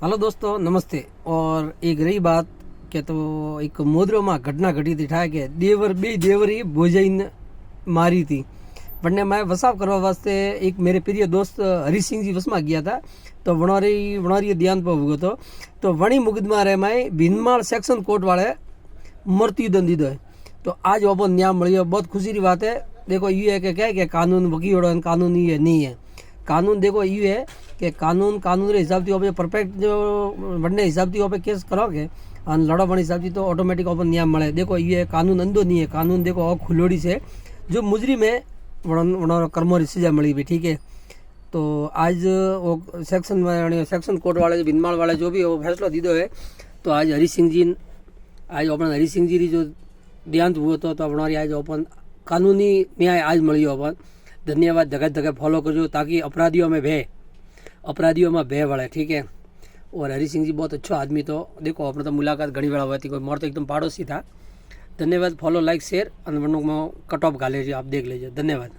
Hello दोस्तों, नमस्ते। और एक रही बात કે તો એક મોદરોમાં ઘટના ઘટી હતી થાય કે બે દેવરી ભોજાઈને મારી હતી પણ मैं वसाव करवा वास्ते एक मेरे प्रिय दोस्त हरी सिंह जी वसमा गया था तो वणारी ध्यान पर हुआ तो वणी मुकदमा रे मैं भीनमाल सेक्शन कोर्ट वाले मृत्यु दंड दीधो है। तो आज ओपन न्याय मिली, बहुत खुशी की बात है। देखो ये है कि क्या है कि कानून वकील कानून ये नहीं है। कानून देखो ये है कि कानून रे हिसाब थी परफेक्ट जो वनने हिसाब थी ओपे केस करोगे और लड़ो वण हिसाब थी तो ऑटोमेटिक ओपन न्याय मिले। देखो ये कानून अंधो नहीं है, कानून देखो खुलोड़ी से जो मुजरी में वण कर्मों की सजा मिली भी। ठीक है, तो आज वो सेक्शन कोर्ट वाले भीनमाल वाले जो भी वो फैसला दीदो है तो आज हरी सिंह जी री जो देहांत हुआ तो हमारी आज ओपन कानूनी न्याय आज मिली ओपन। धन्यवाद। जगह जगह फॉलो करजो ताकि अपराधियों में भय वड़े। ठीक है, और हरी सिंह जी बहुत अच्छा आदमी तो देखो अपने तो मुलाकात घनी वेला हुई थी, कोई मोर तो एकदम पाड़ोसी था। धन्यवाद। फॉलो, लाइक, शेयर और कट ऑफ घाले आप देख लीजिए। धन्यवाद।